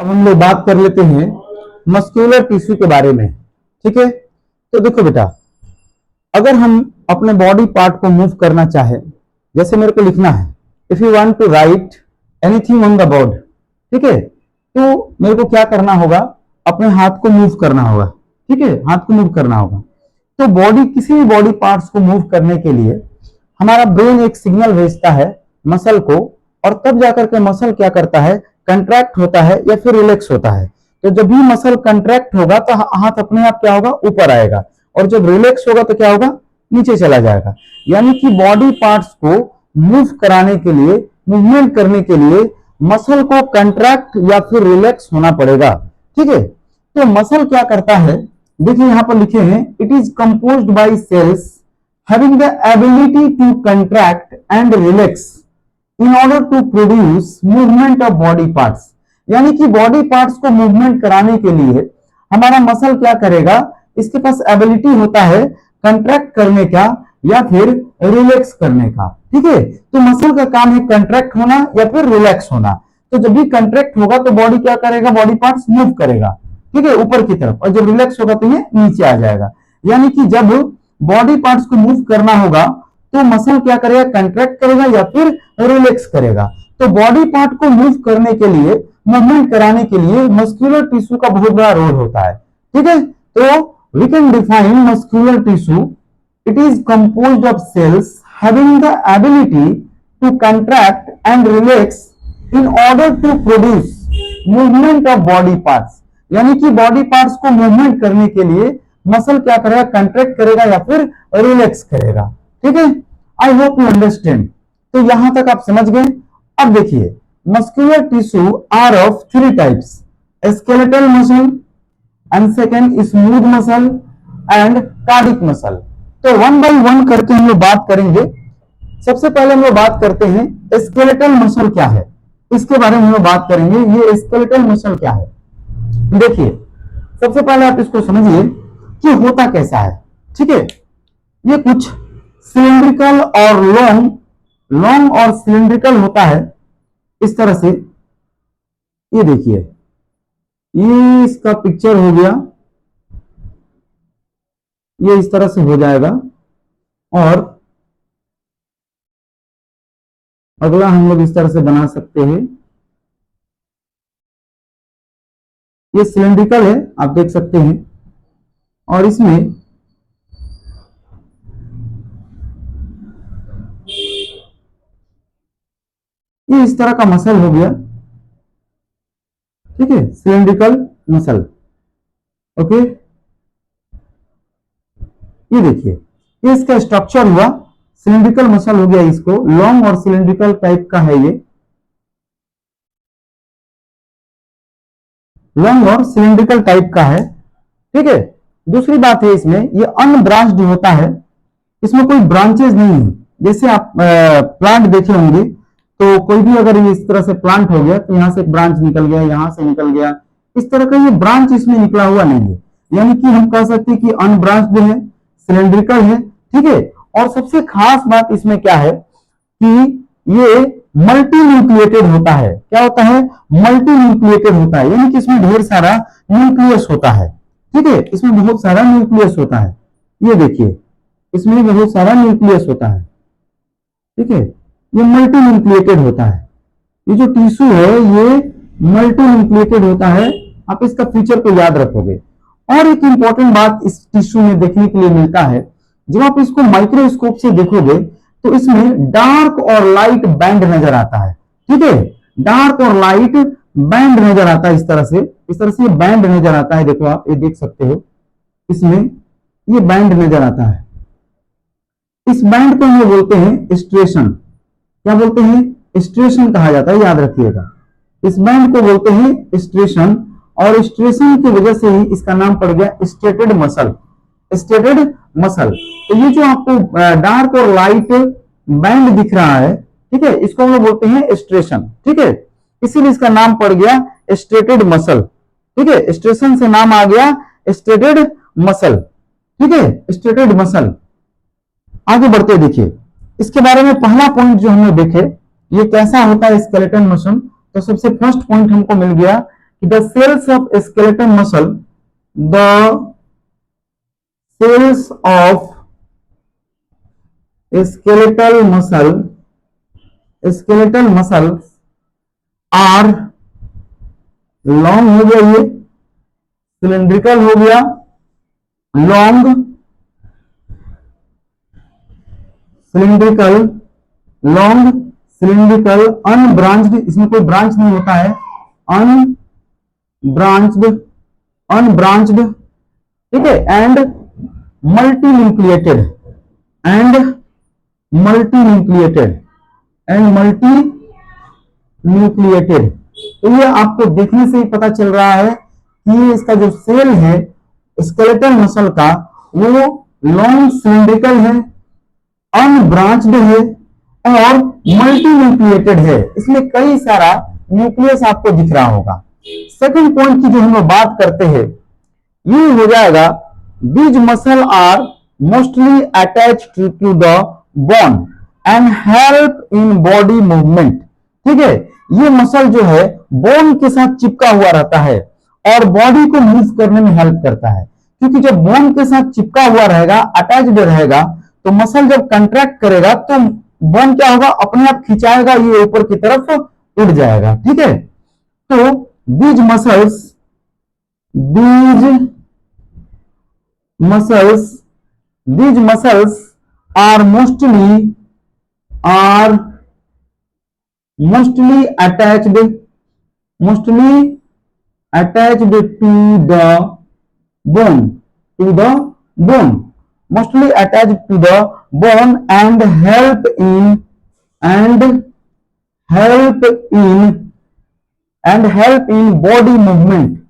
अब हम लोग बात कर लेते हैं मस्कुलर टिश्यू के बारे में। ठीक है, तो देखो बेटा, अगर हम अपने बॉडी पार्ट को मूव करना चाहे, जैसे मेरे को लिखना है, if you want to write anything on the board, ठीक है, तो मेरे को क्या करना होगा, अपने हाथ को मूव करना होगा। ठीक है, हाथ को मूव करना होगा। तो बॉडी, किसी भी बॉडी पार्ट्स को मूव करने के लिए हमारा ब्रेन एक सिग्नल भेजता है मसल को, और तब जाकर के मसल क्या करता है, कंट्रैक्ट होता है या फिर रिलैक्स होता है। तो जब भी मसल कंट्रैक्ट होगा तो हाथ अपने आप क्या होगा, ऊपर आएगा, और जब रिलैक्स होगा तो क्या होगा, नीचे चला जाएगा। यानी कि बॉडी पार्ट्स को मूव कराने के लिए, मूवमेंट करने के लिए मसल को कंट्रैक्ट या फिर रिलैक्स होना पड़ेगा। ठीक है, तो मसल क्या करता है, देखिए यहां पर लिखे हैं, it is composed by cells having the ability to contract and relax in order to produce movement of body parts. यानी कि बॉडी पार्ट्स को मूवमेंट कराने के लिए हमारा मसल क्या करेगा, इसके पास एबिलिटी होता है कंट्रैक्ट करने का या फिर रिलैक्स करने का। ठीक है, तो मसल का काम है कंट्रैक्ट होना या फिर रिलैक्स होना। तो जब भी कंट्रैक्ट होगा तो बॉडी क्या करेगा, बॉडी पार्ट्स मूव करेगा, ठीक है, ऊपर की तरफ, और जब रिलैक्स होगा तो ये नीचे आ जाएगा। यानी कि जब बॉडी पार्ट्स को मूव करना होगा तो मसल क्या करेगा, कंट्रैक्ट करेगा या फिर रिलैक्स करेगा। तो बॉडी पार्ट को मूव करने के लिए, मूवमेंट कराने के लिए मस्कुलर टिश्यू का बहुत बड़ा रोल होता है। ठीक है, तो we can define muscular tissue, it is composed of cells having the ability to contract and relax in order to produce movement of body parts। यानी कि बॉडी पार्ट्स को मूवमेंट करने के लिए मसल क्या करेगा, कंट्रैक्ट करेगा या फिर रिलैक्स करेगा। ठीक है, आई होप यू अंडरस्टैंड। तो यहां तक आप समझ गए। अब देखिए, muscular tissue are of 3 types, skeletal muscle and second smooth muscle and cardiac muscle. तो वन बाय वन करके हम लोग बात करेंगे। सबसे पहले हम लोग बात करते हैं स्केलेटल मसल क्या है, इसके बारे में हम लोग बात करेंगे। ये स्केलेटल मसल क्या है, देखिए सबसे पहले आप इसको समझिए कि होता कैसा है। ठीक है, ये कुछ सिलिंड्रिकल और लॉन्ग और सिलिंड्रिकल होता है इस तरह से। ये देखिए, ये इसका पिक्चर हो गया, ये इस तरह से हो जाएगा। और अगला हम लोग इस तरह से बना सकते हैं। ये सिलिंड्रिकल है, आप देख सकते हैं, और इसमें ये इस तरह का मसल हो गया। ठीक है, सिलिंड्रिकल मसल। ओके, ये देखिए, ये इसका स्ट्रक्चर हुआ, सिलिंड्रिकल मसल हो गया। इसको लॉन्ग और सिलिंड्रिकल टाइप का है, ये लॉन्ग और सिलिंड्रिकल टाइप का है। ठीक है, दूसरी बात है, इसमें ये अनब्रांच्ड होता है, इसमें कोई ब्रांचेस नहीं है। जैसे आप प्लांट देखे होंगे, तो कोई भी अगर इस तरह से प्लांट हो गया तो यहां से एक ब्रांच निकल गया, यहां से निकल गया, इस तरह का ये ब्रांच इसमें निकला हुआ नहीं है। यानी कि हम कह सकते हैं कि अनब्रांच्ड है, सिलिंड्रिकल है। ठीक है, और सबसे खास बात इसमें क्या है कि ये मल्टी न्यूक्लिएटेड होता है। क्या होता है, मल्टी न्यूक्लिएटेड होता है, यानी कि इसमें ढेर सारा न्यूक्लियस होता है। ठीक है, इसमें बहुत सारा न्यूक्लियस होता है। ये देखिए, इसमें बहुत सारा न्यूक्लियस होता है। ठीक है, ये मल्टी न्यूक्लिएटेड होता है। ये जो टिश्यू है ये मल्टी न्यूक्लिएटेड होता है। आप इसका फीचर को याद रखोगे। और एक इंपॉर्टेंट बात इस टिश्यू में देखने के लिए मिलता है, जब आप इसको माइक्रोस्कोप से देखोगे तो इसमें डार्क और लाइट बैंड नजर आता है। ठीक है, डार्क और लाइट बैंड नजर आता है, इस तरह से बैंड नजर आता है। देखो आप ये देख सकते हो, इसमें ये बैंड नजर आता है। इस बैंड को हम बोलते हैं स्ट्रेशन। क्या बोलते हैं, स्ट्रेशन कहा जाता है, याद रखिएगा। इस बैंड को बोलते हैं स्ट्रेशन, और स्ट्रेशन की वजह से ही इसका नाम पड़ गया स्ट्रेटेड मसल। स्ट्रेटेड मसल, तो ये जो आपको डार्क और लाइट बैंड दिख रहा है, ठीक है, इसको हम लोग बोलते हैं स्ट्रेशन। ठीक है, इसीलिए इसका नाम पड़ गया स्ट्रेटेड मसल। ठीक है, स्ट्रेशन से नाम आ गया स्ट्रेटेड मसल। ठीक है, स्ट्रेटेड मसल। आगे बढ़ते देखिए, इसके बारे में पहला पॉइंट जो हमने देखे, ये कैसा होता है स्केलेटन मसल। तो सबसे फर्स्ट पॉइंट हमको मिल गया the cells of skeletal muscle, the cells of skeletal muscle are long हो गया, ये सिलेंड्रिकल हो गया, लॉन्ग सिलेंड्रिकल, अनब्रांच्ड, इसमें कोई ब्रांच नहीं होता है, अनब्रांच्ड, ठीक है, एंड मल्टीन्यूक्लिएटेड, तो ये आपको देखने से ही पता चल रहा है कि इसका जो सेल है स्केलेटल मसल का वो लॉन्ग सिलेंड्रिकल है, अनब्रांच्ड है और मल्टीन्यूक्लिएटेड है, इसलिए कई सारा न्यूक्लियस आपको दिख रहा होगा। सेकंड पॉइंट की जो हम लोग बात करते हैं ये हो जाएगा, these muscle are mostly attached to the bone and help in body movement, ठीक है, ये मसल जो है बोन के साथ चिपका हुआ रहता है और बॉडी को मूव करने में हेल्प करता है, क्योंकि जब बोन के साथ चिपका हुआ रहेगा, अटैच्ड रहेगा, तो मसल जब कंट्रैक्ट करेगा तो बोन क्या होगा, अपने आप खिंचाएगा, ये ऊपर की तरफ उड़ जाएगा, ठीक है। तो these muscles are mostly attached to the bone, mostly attached to the bone and help in body movement,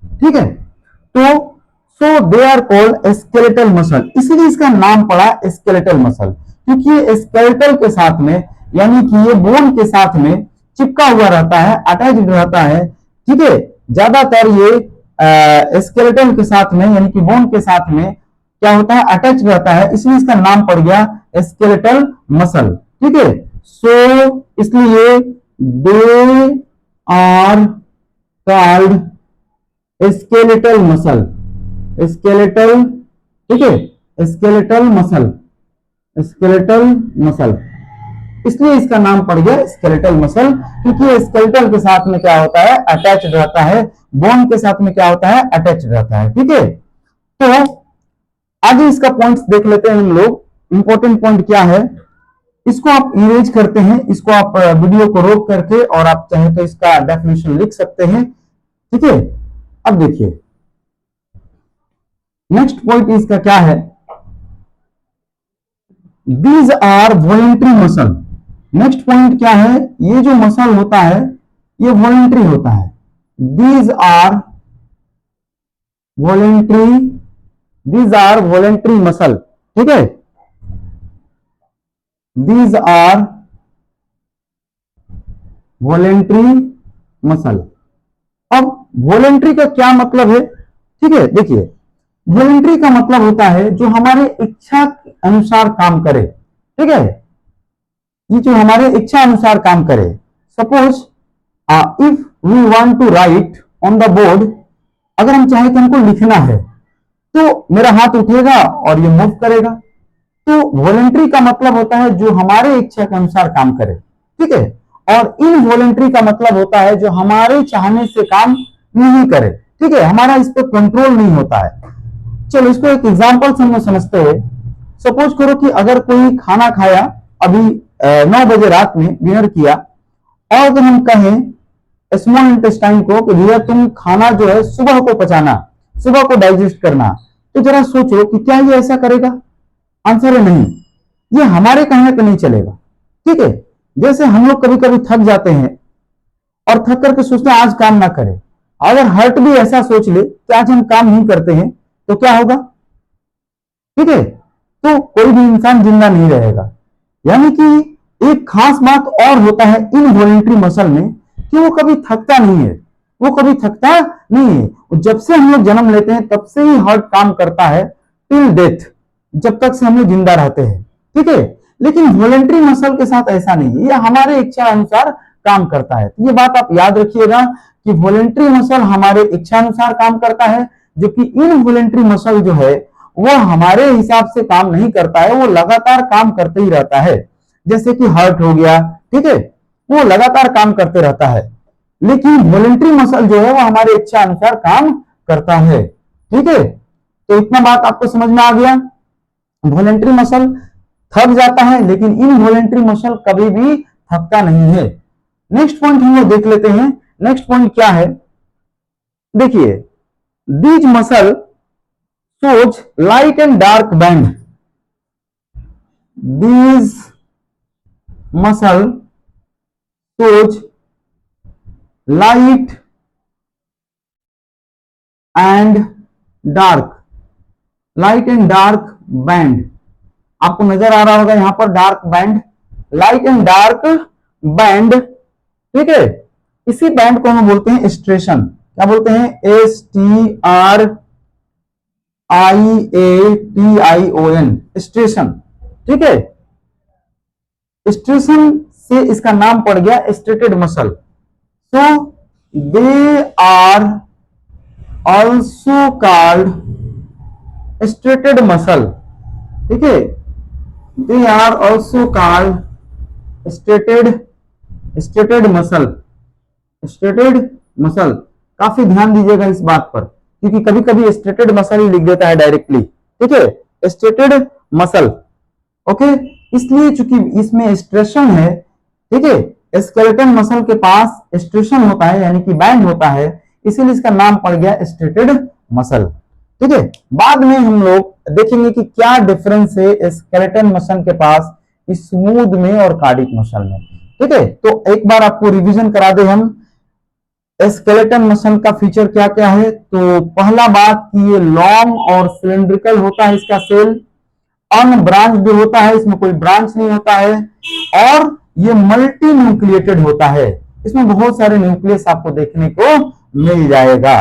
ठीक है। तो so they are called skeletal muscle, इसीलिए इसका नाम पड़ा स्केलेटल मसल, क्योंकि ये स्केलेटल के साथ में यानी कि ये बोन के साथ में चिपका हुआ रहता है, अटैच्ड रहता है, ठीक है। ज्यादातर ये स्केलेटल के साथ में यानी कि बोन के साथ में क्या होता है, अटैच रहता है, इसलिए इसका नाम पड़ गया स्केलेटल मसल, ठीक है। सो इसलिए they are called skeletal muscle, ठीक है, स्केलेटल मसल, इसलिए इसका नाम पड़ गया स्केलेटल मसल, क्योंकि स्केलेटल के साथ में क्या होता है, अटैच रहता है, बोन के साथ में क्या होता है, अटैच रहता है, ठीक है। तो आगे इसका पॉइंट्स देख लेते हैं हम लोग। इंपॉर्टेंट पॉइंट क्या है, इसको आप इरेज करते हैं, इसको आप वीडियो को रोक करके और आप चाहे तो इसका डेफिनेशन लिख सकते हैं, ठीक है। अब देखिए नेक्स्ट पॉइंट इसका क्या है, these are voluntary muscle. Next point क्या है, ये जो मसल होता है ये वॉलेंट्री होता है, दीज आर वॉलेंट्री मसल, ठीक है, दीज आर वॉलेंट्री मसल। अब वॉलेंट्री का क्या मतलब है, ठीक है, देखिए वॉलेंट्री का मतलब होता है जो हमारे इच्छा अनुसार काम करे, ठीक है, ये जो हमारे इच्छा अनुसार काम करे। Suppose if we want to write on the board, अगर हम चाहे कि हमको लिखना है तो मेरा हाथ उठेगा और ये मूव करेगा, तो वॉलेंट्री का मतलब होता है जो हमारे इच्छा के अनुसार काम करे, ठीक है। और इनवॉलेंट्री का मतलब होता है जो हमारे चाहने से काम नहीं करे, ठीक है, हमारा इस पर कंट्रोल नहीं होता है। चलो इसको एक एग्जांपल से हम समझते हैं। सपोज करो कि अगर कोई खाना खाया, अभी 9 बजे रात में डिनर किया, और अगर हम कहें स्मॉल इंटेस्टाइन को कि भैया तुम खाना जो है सुबह को पचाना, सुबह को डाइजेस्ट करना, तो जरा सोचो कि क्या ये ऐसा करेगा? आंसर है नहीं, ये हमारे कहने पे नहीं चलेगा, ठीक है। जैसे हम लोग कभी कभी थक जाते हैं और थक करके सोचते हैं आज काम ना करें, अगर हर्ट भी ऐसा सोच ले कि आज हम काम नहीं करते हैं तो क्या होगा, ठीक है, तो कोई भी इंसान जिंदा नहीं रहेगा। यानी कि एक खास बात और होता है इनवॉलेंट्री मसल में कि वो कभी थकता नहीं है, वो कभी थकता नहीं है। जब से हम लोग जन्म लेते हैं तब से ही हार्ट काम करता है टिल डेथ, जब तक से हम लोग जिंदा रहते हैं, ठीक है। लेकिन वॉलेंट्री मसल के साथ ऐसा नहीं है, ये हमारे इच्छा अनुसार काम करता है। तो ये बात आप याद रखिएगा कि वॉलेंट्री मसल हमारे इच्छा अनुसार काम करता है, जो कि इनवॉलेंट्री मसल जो है वो हमारे हिसाब से काम नहीं करता है, वो लगातार काम करते ही रहता है। जैसे कि हार्ट हो गया, ठीक है, वो लगातार काम करते रहता है। लेकिन वॉलेंट्री मसल जो है वो हमारे इच्छा अनुसार काम करता है। ठीक है, तो इतना बात आपको समझ में आ गया। वॉलेंट्री मसल थक जाता है, लेकिन इनवॉलेंट्री मसल कभी भी थकता नहीं है। नेक्स्ट पॉइंट हम लोग देख लेते हैं। नेक्स्ट पॉइंट क्या है, देखिए, these muscle shows light and dark band. These muscle shows light and dark, light and dark band. आपको नजर आ रहा होगा यहां पर dark band, light and dark band. ठीक है, इसी बैंड को हम बोलते हैं स्ट्रेशन। क्या बोलते हैं? STRIATION, स्ट्रेशन। ठीक है, स्ट्रेशन से इसका नाम पड़ गया striated muscle. So they are also called striated muscle. ठीक है, they are also called striated muscle. Striated muscle, काफी ध्यान दीजिएगा इस बात पर, क्योंकि कभी कभी स्ट्रेटेड मसल ही लिख देता है डायरेक्टली। ठीक है, स्ट्रेटेड मसल। ओके, इसलिए चूंकि इसमें स्ट्रेशन है, ठीक है, स्केलेटन मसल के पास स्ट्रेशन होता है, यानी कि बैंड होता है, इसीलिए इसका नाम पड़ गया स्ट्रेटेड मसल। ठीक है, बाद में हम लोग देखेंगे कि क्या डिफरेंस है स्केलेटन मसल के पास स्मूथ में और कार्डिक मसल में। ठीक है, तो एक बार आपको रिवीजन करा दे हम, स्केलेटन मसल का फीचर क्या क्या है। तो पहला बात कि ये लॉन्ग और सिलिंड्रिकल होता है, इसका सेल अनब्रांच्ड होता है, इसमें कोई ब्रांच नहीं होता है, और ये मल्टी न्यूक्लिएटेड होता है, इसमें बहुत सारे न्यूक्लियस आपको देखने को मिल जाएगा।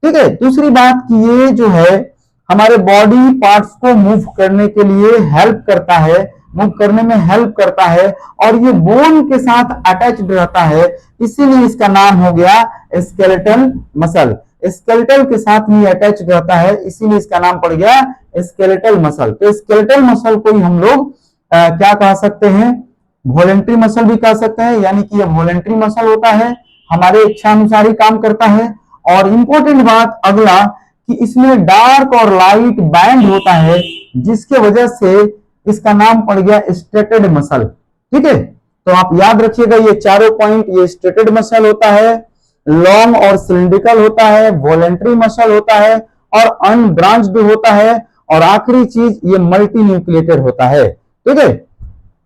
ठीक है, दूसरी बात कि ये जो है हमारे बॉडी पार्ट्स को मूव करने के लिए हेल्प करता है, मूव करने में हेल्प करता है, और ये बोन के साथ अटैच्ड रहता है, इसीलिए इसका नाम हो गया स्केलेटल मसल। स्केलेटल के साथ ही अटैच रहता है, इसीलिए इसका नाम पड़ गया स्केलेटल मसल। तो स्केलेटल मसल को ही हम लोग क्या कह सकते हैं? वॉलेंट्री मसल भी कह सकते हैं, यानी कि ये वॉलेंट्री मसल होता है, हमारे इच्छा अनुसार ही काम करता है। और इंपॉर्टेंट बात अगला कि इसमें डार्क और लाइट बैंड होता है, जिसके वजह से इसका नाम पड़ गया स्ट्रेटेड मसल। ठीक है, तो आप याद रखिएगा ये चारों पॉइंट, ये स्ट्रेटेड मसल होता है, लॉन्ग और सिलिंड्रिकल होता है, वॉलेंट्री मसल होता है, और अनब्रांच्ड होता है, और आखिरी चीज ये मल्टी न्यूक्लिएटेड होता है। ठीक है,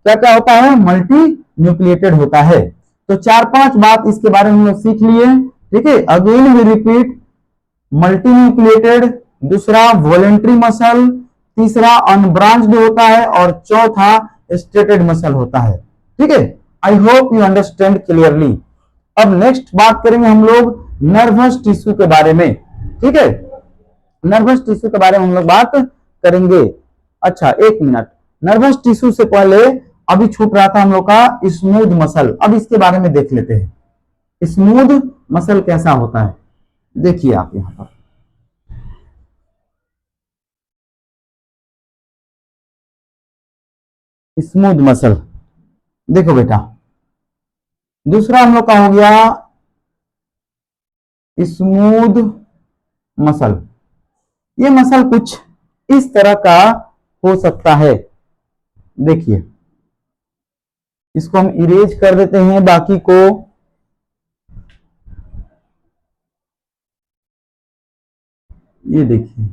क्या क्या होता है? मल्टी न्यूक्लिएटेड होता है। तो 4-5 बात इसके बारे में हम लोग सीख लिए। ठीक है, again we repeat, multi nucleated, दूसरा वॉलेंट्री मसल, तीसरा अनब्रांच्ड होता है, और चौथा स्ट्रेटेड मसल होता है। ठीक है, I hope you understand clearly. अब नेक्स्ट बात करेंगे हम लोग नर्वस टिश्यू के बारे में। ठीक है, नर्वस टिश्यू के बारे में हम लोग बात करेंगे। अच्छा, एक मिनट, नर्वस टिश्यू से पहले अभी छूट रहा था हम लोग का स्मूथ मसल, अब इसके बारे में देख लेते हैं स्मूथ मसल कैसा होता है। देखिए आप यहां पर स्मूथ मसल, देखो बेटा, दूसरा हम लोग का हो गया स्मूथ मसल। ये मसल कुछ इस तरह का हो सकता है। देखिए, इसको हम इरेज कर देते हैं, बाकी को ये देखिए,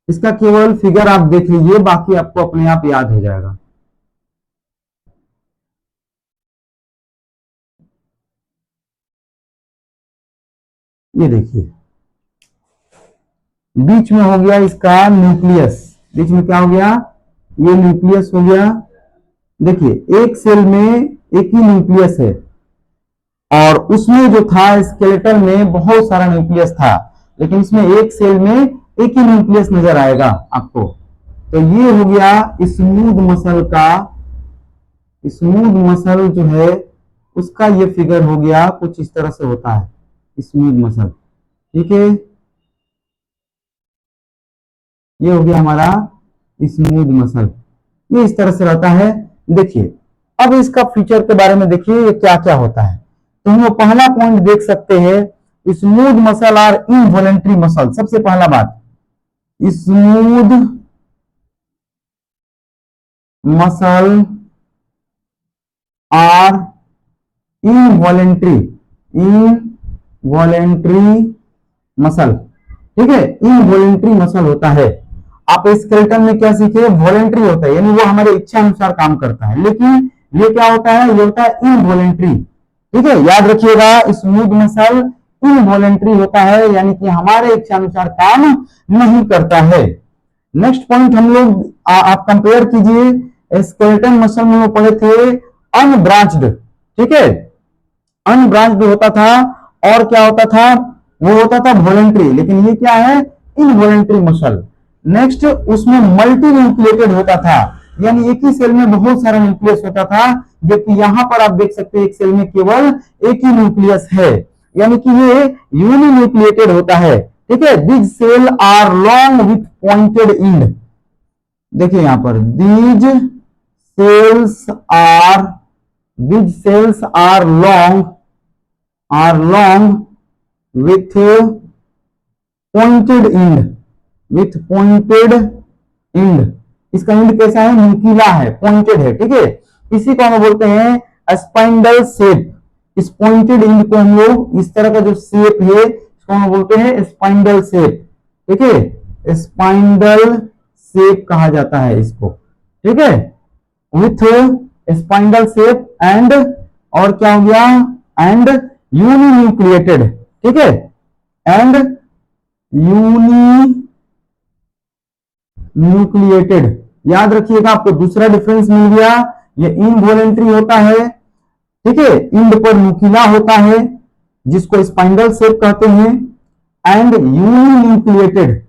इसका केवल फिगर आप देख लीजिए, बाकी आपको अपने आप याद हो जाएगा। ये देखिए, बीच में हो गया इसका न्यूक्लियस, बीच में क्या हो गया? ये न्यूक्लियस हो गया, देखिए एक सेल में एक ही न्यूक्लियस है और उसमें जो था स्केलेटन में बहुत सारा न्यूक्लियस था, लेकिन इसमें एक सेल में एक ही न्यूक्लियस नजर आएगा आपको। तो ये हो गया स्मूथ मसल का, स्मूथ मसल जो है उसका ये फिगर हो गया, कुछ इस तरह से होता है स्मूथ मसल। ठीक है, ये हो गया हमारा स्मूथ मसल, ये इस तरह से रहता है। देखिए अब इसका फीचर के बारे में देखिए ये क्या क्या होता है। तो हम पहला पॉइंट देख सकते हैं, smooth muscle are involuntary muscle. सबसे पहला बात, smooth muscle are involuntary, involuntary muscle. ठीक है, इनवॉलेंट्री मसल होता है। आप स्केलेटन में क्या सीखे, वॉलेंट्री होता है, यानी वो हमारे इच्छा अनुसार काम करता है, लेकिन ये क्या होता है, ये होता है इनवॉलेंट्री। ठीक है, याद रखिएगा स्मूथ मसल इनवॉलेंट्री होता है, यानी कि हमारे इच्छा अनुसार काम नहीं करता है। नेक्स्ट पॉइंट हम लोग आप कंपेयर कीजिए, स्केलेटन मसल में वो पढ़े थे अनब्रांच्ड। ठीक है, अनब्रांच्ड होता था और क्या होता था, वो होता था वॉलेंट्री, लेकिन ये क्या है, इनवॉलेंट्री मसल। नेक्स्ट उसमें मल्टी न्यूक्लिएटेड होता था, यानी एक ही सेल में बहुत सारा न्यूक्लियस होता था, जबकि यहां पर आप देख सकते हैं एक सेल में केवल एक ही न्यूक्लियस है, यानी कि ये यूनिन्यूक्लिएटेड होता है। ठीक है, these cell are long with pointed end. देखिए यहां पर these cells are, these cells are long with pointed end, with pointed end। इसका एंड कैसा है, नुकीला है, पॉइंटेड है। ठीक है, इसी को हम बोलते हैं स्पाइंडल शेप। इस पॉइंटेड एंड को हम लोग, इस तरह का जो शेप है इसको हम बोलते हैं स्पाइंडल शेप। ठीक है, स्पाइंडल शेप कहा जाता है इसको। ठीक है, विथ स्पाइंडल शेप एंड, और क्या हो गया, एंड यूनिन्यूक्लिएटेड। ठीक है, एंड यूनिन्यूक्लिएटेड। याद रखिएगा, आपको दूसरा डिफरेंस मिल गया, ये इनवॉलेंट्री होता है। ठीक है, इंड पर नुकीला होता है जिसको स्पाइंडल शेप कहते हैं, and uninucleated,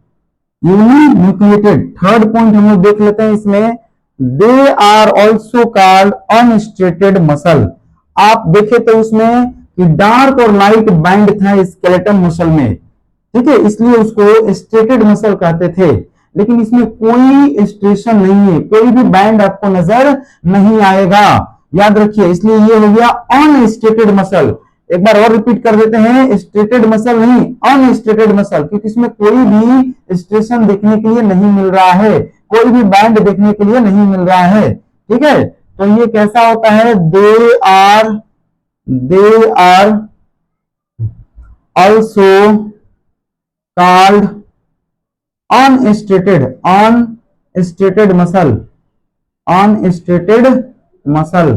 uninucleated. Third point हम लोग देख लेते हैं इसमें, they are also called unstriated muscle. आप देखे तो उसमें कि डार्क और लाइट बैंड था स्केलेटन मसल में। ठीक है, इसलिए उसको स्ट्रेटेड मसल कहते थे, लेकिन इसमें कोई स्ट्रेशन नहीं है, कोई भी बैंड आपको नजर नहीं आएगा। याद रखिए, इसलिए ये हो गया अनस्ट्रेटेड मसल। एक बार और रिपीट कर देते हैं, स्ट्रेटेड मसल नहीं, अनस्ट्रेटेड मसल, क्योंकि इसमें कोई भी स्ट्रेशन देखने के लिए नहीं मिल रहा है, कोई भी बैंड देखने के लिए नहीं मिल रहा है। ठीक है, तो ये कैसा होता है, they are also called unstraighted muscle, unstraighted muscle।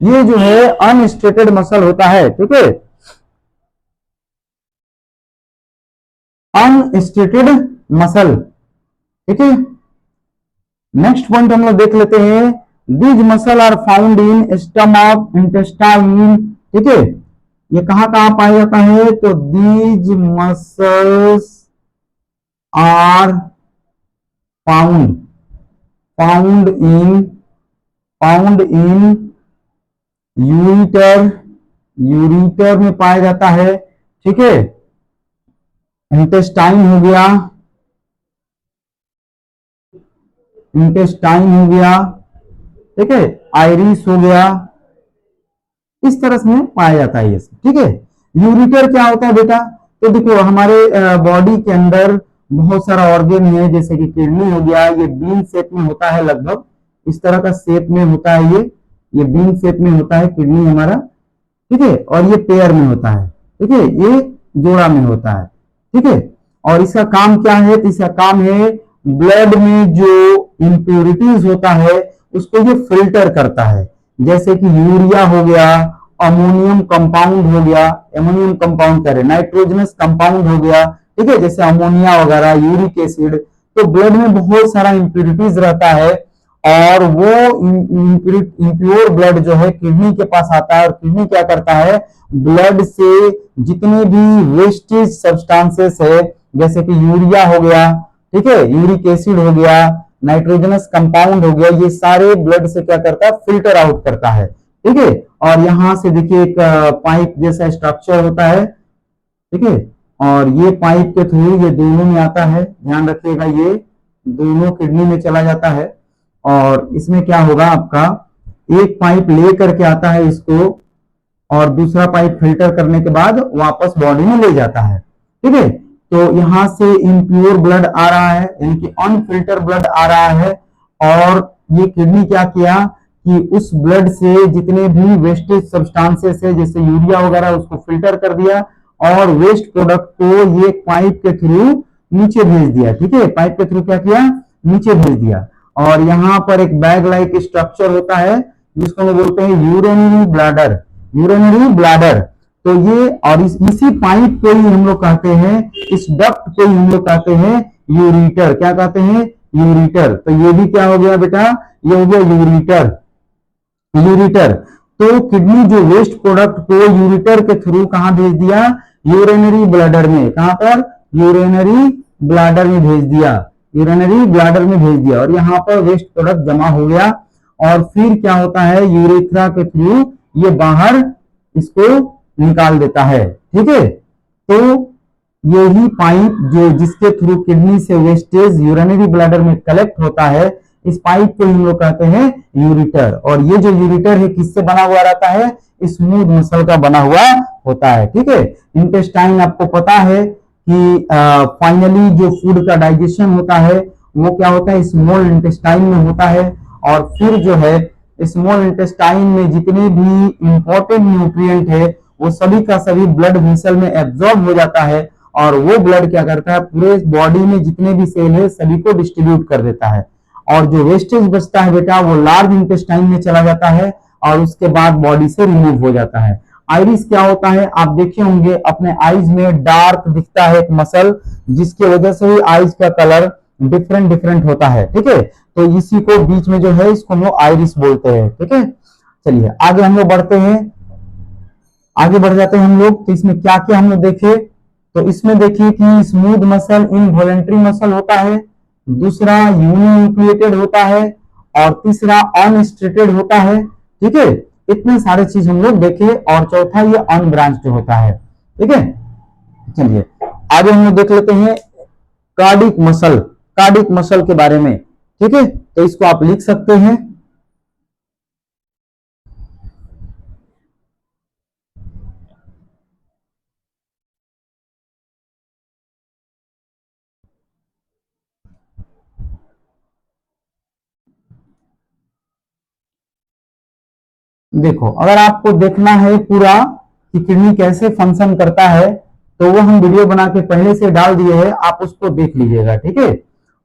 ये जो है अनस्ट्रेटेड मसल होता है। ठीक है, अनस्ट्रेटेड मसल। ठीक है, नेक्स्ट पॉइंट हम लोग देख लेते हैं, these muscle are found in stomach, intestine. ठीक है, ये कहां कहां पाया जाता है, तो these muscles are found in ureter में पाया जाता है। ठीक है, इंटेस्टाइन हो गया, ठीक है, आयरिस हो गया, इस तरह से पाया जाता है ये। ठीक है, यूरिटर क्या होता है बेटा, तो देखो हमारे बॉडी के अंदर बहुत सारा ऑर्गन है, जैसे कि किडनी हो गया, ये बीन शेप में होता है, लगभग इस तरह का शेप में होता है, ये बीन शेप में होता है किडनी हमारा। ठीक है, और ये पेयर में होता है। ठीक है, ये जोड़ा में होता है। ठीक है, और इसका काम क्या है, तो इसका काम है ब्लड में जो इंप्योरिटीज होता है उसको ये फिल्टर करता है, जैसे कि यूरिया हो गया, अमोनियम कंपाउंड हो गया, अमोनियम कंपाउंड करे, नाइट्रोजनस कंपाउंड हो गया। ठीक है, जैसे अमोनिया वगैरह, यूरिक एसिड। तो ब्लड में बहुत सारा इंप्योरिटीज रहता है और वो इम्प्योर ब्लड जो है किडनी के पास आता है, और किडनी क्या करता है, ब्लड से जितने भी वेस्टेज सब्सटेंसेस है, जैसे कि यूरिया हो गया, ठीक है, यूरिक एसिड हो गया, नाइट्रोजनस कंपाउंड हो गया, ये सारे ब्लड से क्या करता है, फिल्टर आउट करता है, ठीक है। और यहां से देखिए एक पाइप जैसा स्ट्रक्चर होता है, ठीक है, और ये पाइप के थ्रू ये दोनों में आता है, ध्यान रखिएगा, ये दोनों किडनी में चला जाता है। और इसमें क्या होगा आपका, एक पाइप ले करके आता है इसको, और दूसरा पाइप फिल्टर करने के बाद वापस बॉडी में ले जाता है, ठीक है। तो यहां से इम्प्योर ब्लड आ रहा है, यानी कि अनफिल्टर ब्लड आ रहा है, और ये किडनी क्या किया कि उस ब्लड से जितने भी वेस्टेज सब्सटेंसेस है जैसे यूरिया वगैरह उसको फिल्टर कर दिया, और वेस्ट प्रोडक्ट को ये पाइप के थ्रू नीचे भेज दिया, ठीक है, पाइप के थ्रू क्या किया, नीचे भेज दिया। और यहाँ पर एक बैग लाइक स्ट्रक्चर होता है जिसको हम बोलते हैं यूरिनरी ब्लैडर, यूरिनरी ब्लैडर। तो ये और इसी पाइप को ही हम लोग कहते हैं, इस डक्ट को ही हम लोग कहते हैं यूरिटर, क्या कहते हैं, यूरिटर। तो ये भी क्या हो गया बेटा, ये हो गया यूरिटर, यूरिटर। तो किडनी जो वेस्ट प्रोडक्ट को यूरिटर के थ्रू कहां भेज दिया, यूरिनरी ब्लैडर में, कहां पर, यूरिनरी ब्लैडर में भेज दिया, यूरिनरी ब्लैडर में भेज दिया, और यहाँ पर वेस्ट प्रोडक्ट जमा हो गया, और फिर क्या होता है, यूरेथ्रा के थ्रू ये बाहर इसको निकाल देता है, ठीक है। तो यही पाइप जो जिसके थ्रू किडनी से वेस्टेज यूरिनरी ब्लैडर में कलेक्ट होता है, इस पाइप को हम लोग कहते हैं यूरिटर। और ये जो यूरिटर है किससे बना हुआ रहता है, स्मूथ मसल का बना हुआ होता है, ठीक है। इंटेस्टाइन आपको पता है कि फाइनली जो फूड का डाइजेशन होता है वो क्या होता है, स्मॉल इंटेस्टाइन में होता है, और फिर जो है स्मॉल इंटेस्टाइन में जितने भी इंपॉर्टेंट न्यूट्रिएंट है वो सभी का सभी ब्लड वेसल में एब्जॉर्ब हो जाता है, और वो ब्लड क्या करता है, पूरे बॉडी में जितने भी सेल है सभी को डिस्ट्रीब्यूट कर देता है, और जो वेस्टेज बचता है बेटा वो लार्ज इंटेस्टाइन में चला जाता है, और उसके बाद बॉडी से रिमूव हो जाता है। आइरिस क्या होता है, आप देखे होंगे अपने आईज में डार्क दिखता है एक मसल, जिसकी वजह से ही आईज का कलर डिफरेंट डिफरेंट होता है, ठीक है। तो इसी को बीच में जो है इसको हम लोग आइरिस बोलते हैं, ठीक है। चलिए आगे हम लोग बढ़ते हैं, आगे बढ़ जाते हैं हम लोग। तो इसमें क्या क्या हम लोग देखे, तो इसमें देखिए कि स्मूथ मसल इनवॉलेंट्री मसल होता है, दूसरा यूनिन्यूक्लिएटेड होता है, और तीसरा अनस्ट्रेटेड होता है, ठीक है। इतने सारे चीज हम लोग देखे, और चौथा ये अनब्रांच्ड होता है, ठीक है। चलिए आगे हम लोग देख लेते हैं कार्डिक मसल, कार्डिक मसल के बारे में, ठीक है। तो इसको आप लिख सकते हैं, देखो अगर आपको देखना है पूरा कि किडनी कैसे फंक्शन करता है, तो वो हम वीडियो बना के पहले से डाल दिए हैं, आप उसको देख लीजिएगा, ठीक है।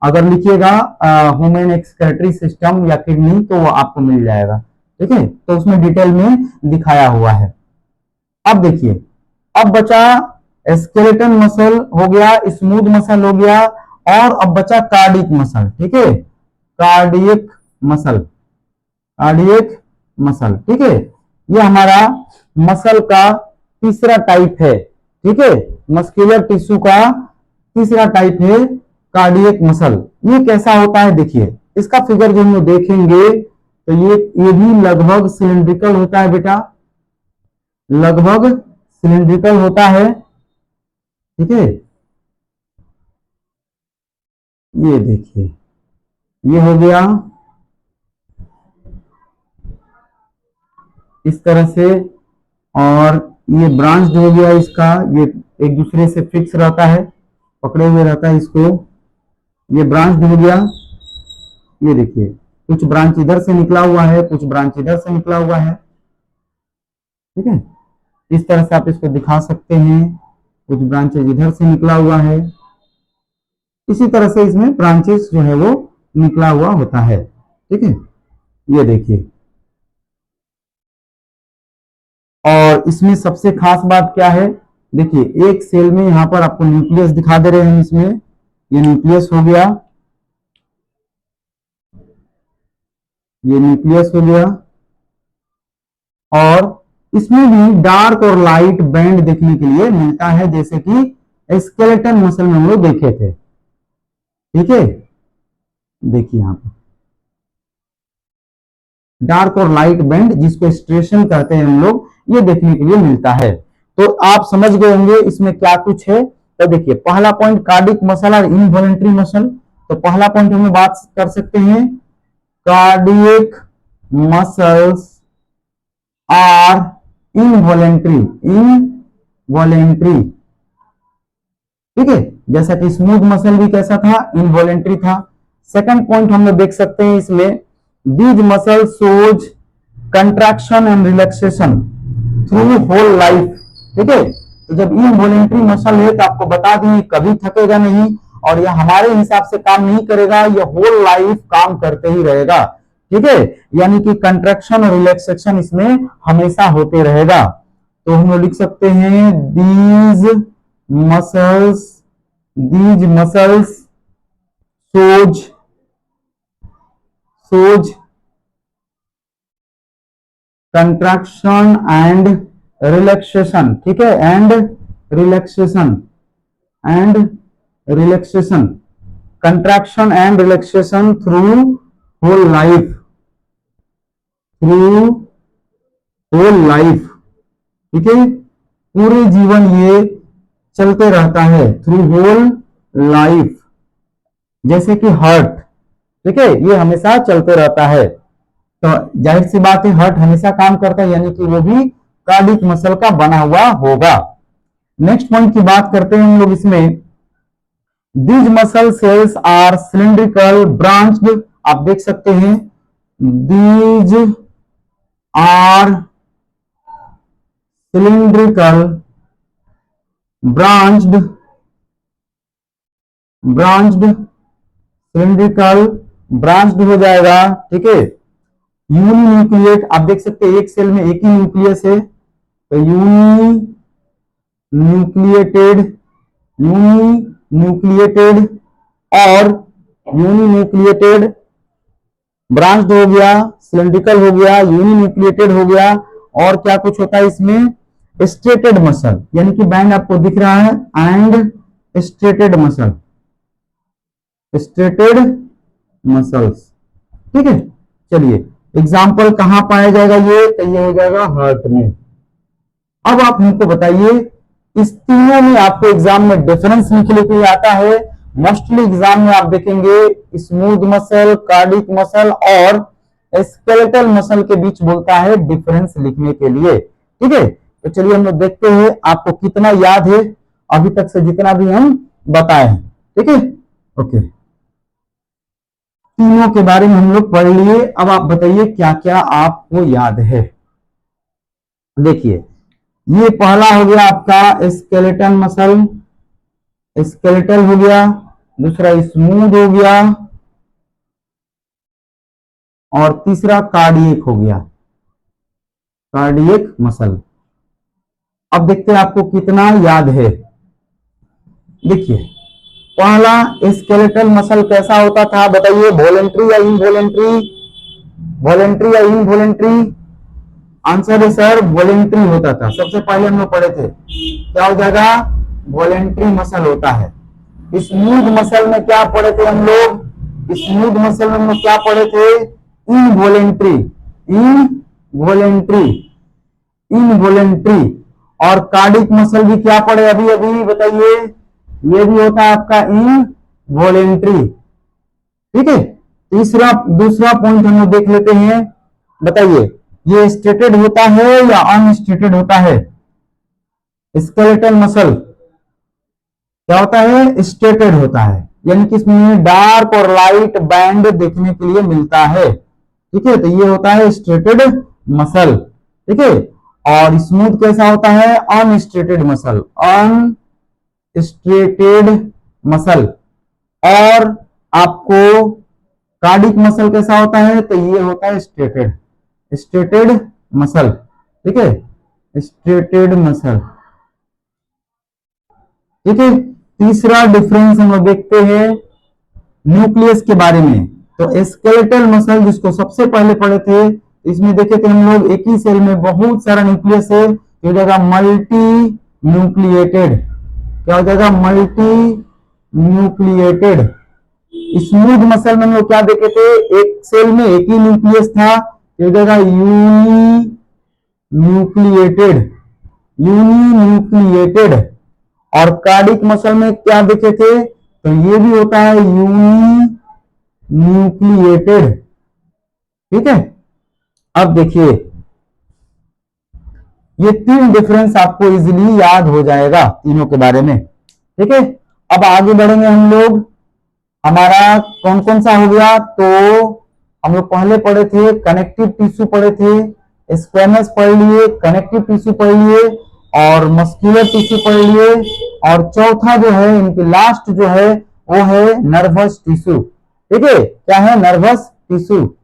अगर लिखिएगा ह्यूमन एक्सक्रीटरी सिस्टम या किडनी तो वो आपको मिल जाएगा, ठीक है। तो उसमें डिटेल में दिखाया हुआ है। अब देखिए, अब बचा स्केलेटन मसल हो गया, स्मूथ मसल हो गया, और अब बचा कार्डियक मसल, ठीक है, कार्डियक मसल, कार्डियक मसल, ठीक है। ये हमारा मसल का तीसरा टाइप है, ठीक है, मस्कुलर टिश्यू का तीसरा टाइप है कार्डियक मसल। ये कैसा होता है, देखिए इसका फिगर जो हम लोग देखेंगे तो ये भी लगभग सिलिंड्रिकल होता है बेटा, लगभग सिलिंड्रिकल होता है, ठीक है। ये देखिए ये हो गया इस तरह से, और ये ब्रांच हो गया इसका, ये एक दूसरे से फिक्स रहता है, पकड़े हुए रहता है इसको, ये ब्रांच हो गया। ये देखिए कुछ ब्रांच इधर से निकला हुआ है, कुछ ब्रांच इधर से निकला हुआ है, ठीक है। इस तरह से आप इसको दिखा सकते हैं, कुछ ब्रांचेज इधर से निकला हुआ है, इसी तरह से इसमें ब्रांचेस जो है वो निकला हुआ होता है, ठीक है। ये देखिए, और इसमें सबसे खास बात क्या है, देखिए एक सेल में यहां पर आपको न्यूक्लियस दिखा दे रहे हैं, इसमें ये न्यूक्लियस हो गया, ये न्यूक्लियस हो गया। और इसमें भी डार्क और लाइट बैंड देखने के लिए मिलता है, जैसे कि स्केलेटन मसल में हम लोग देखे थे। ठीक है, देखिए यहां पर डार्क और लाइट बैंड, जिसको स्ट्रेशन कहते हैं हम लोग, ये देखने के लिए मिलता है। तो आप समझ गए होंगे इसमें क्या कुछ है। तो देखिए, पहला पॉइंट कार्डिक मसल और इनवॉलेंट्री मसल। तो पहला पॉइंट हम बात कर सकते हैं, cardiac muscles are involuntary, involuntary. ठीक है, जैसा कि स्मूथ मसल भी कैसा था, इनवॉलेंट्री था। सेकंड पॉइंट हम लोग देख सकते हैं इसमें, these muscle shows contraction and relaxation through whole life. ठीक है, तो जब इनवॉलेंट्री मसल है तो आपको बता दें कभी थकेगा नहीं, और यह हमारे हिसाब से काम नहीं करेगा, यह होल लाइफ काम करते ही रहेगा। ठीक है, यानी कि कंट्रैक्शन और रिलैक्सेशन इसमें हमेशा होते रहेगा। तो हम लोग लिख सकते हैं, these muscles, these muscles shows, shows contraction and relaxation. ठीक है, and relaxation, and relaxation, contraction and relaxation through whole life, through whole life. ठीक है, पूरे जीवन ये चलते रहता है, थ्रू होल लाइफ। जैसे कि हार्ट, ठीक है, ये हमेशा चलते रहता है। तो जाहिर सी बात है हार्ट हमेशा काम करता है, यानी कि वो भी कार्डिक मसल का बना हुआ होगा। नेक्स्ट पॉइंट की बात करते हैं हम लोग इसमें, these muscle cells are cylindrical branched. आप देख सकते हैं, these are cylindrical branched, branched, cylindrical branched हो जाएगा। ठीक है, यूनिन्यूक्लिएट, आप देख सकते हैं एक सेल में एक ही न्यूक्लियस है, तो यूनिन्यूक्लिएटेड, यूनिन्यूक्लिएटेड और यूनिन्यूक्लिएटेड, ब्रांच्ड हो गया, सिलिंड्रिकल हो गया, यूनिन्यूक्लिएटेड हो गया। और क्या कुछ होता है इसमें, स्ट्रेटेड मसल, यानी कि बैंड आपको दिख रहा है, and striated muscle, striated muscles. ठीक है, चलिए एग्जाम्पल कहां पाया जाएगा ये, तो ये हो जाएगा हार्ट में। अब आप हमको बताइए, इस तीनों में आपको एग्जाम में डिफरेंस निकले के लिए आता है। मोस्टली एग्जाम में आप देखेंगे स्मूथ मसल, कार्डिक मसल और स्केलेटल मसल के बीच बोलता है डिफरेंस लिखने के लिए। ठीक है, तो चलिए हम लोग देखते हैं आपको कितना याद है अभी तक से जितना भी हम बताए हैं। ठीक है, ओके, तीनों के बारे में हम लोग पढ़ लिए। अब आप बताइए क्या क्या आपको याद है। देखिए, ये पहला हो गया आपका स्केलेटन मसल, स्केलेटल हो गया, दूसरा स्मूथ हो गया, और तीसरा कार्डियक हो गया, कार्डियक मसल। अब देखते हैं आपको कितना याद है। देखिए, पहला स्केलेटल मसल कैसा होता था बताइए, वॉलेंट्री या इनवॉलेंट्री, वॉलेंट्री या इनवॉलेंट्री? आंसर है सर वॉलेंट्री होता था। सबसे पहले हम लोग पढ़े थे, क्या हो जाएगा, वॉलेंट्री मसल होता है। स्मूथ मसल में क्या पढ़े थे हम लोग, स्मूथ मसल में हम लोग क्या पढ़े थे, इनवॉलेंट्री, इनवॉलेंट्री, इनवॉलेंट्री। और कार्डिक मसल भी क्या पढ़े अभी अभी बताइए, ये भी होता है आपका इनवॉलेंट्री। ठीक है, तीसरा दूसरा पॉइंट हम लोग देख लेते हैं, बताइए ये स्ट्रेटेड होता है या अनस्ट्रेटेड होता है? स्केलेटल मसल क्या होता है, स्ट्रेटेड होता है, यानी कि इसमें डार्क और लाइट बैंड देखने के लिए मिलता है। ठीक है, तो ये होता है स्ट्रेटेड मसल। ठीक है, और स्मूथ कैसा होता है, अनस्ट्रेटेड मसल, अनस्ट्रेटेड मसल। और आपको कार्डिक मसल कैसा होता है, तो ये होता है स्ट्रेटेड, स्ट्रेटेड मसल। ठीक है, स्ट्रेटेड मसल। ठीक है, तीसरा डिफरेंस हम लोग देखते हैं न्यूक्लियस के बारे में। तो स्केलेटल मसल जिसको सबसे पहले पढ़े थे, इसमें देखे थे हम लोग एक ही सेल में बहुत सारा न्यूक्लियस है, तो हो जाएगा मल्टी न्यूक्लिएटेड। क्या हो जाएगा? Multi nucleated. स्मूथ मसल में हम लोग क्या देखे थे? एक सेल में एक ही न्यूक्लियस था, तो हो जाएगा यूनी न्यूक्लिएटेड। Uni nucleated. और कार्डिक मसल में क्या देखे थे? तो ये भी होता है यूनी न्यूक्लिएटेड। ठीक है, अब देखिए ये तीन डिफरेंस आपको इजीली याद हो जाएगा तीनों के बारे में। ठीक है, अब आगे बढ़ेंगे हम लोग। हमारा कौन कौन सा हो गया? तो हम लोग पहले पढ़े थे कनेक्टिव टिश्यू पढ़े थे, स्क्वेमस पढ़ लिए, कनेक्टिव टिश्यू पढ़ लिए और मस्कुलर टिश्यू पढ़ लिए, और चौथा जो है इनकी लास्ट जो है वो है नर्वस टिश्यू। ठीक है, क्या है? Nervous tissue.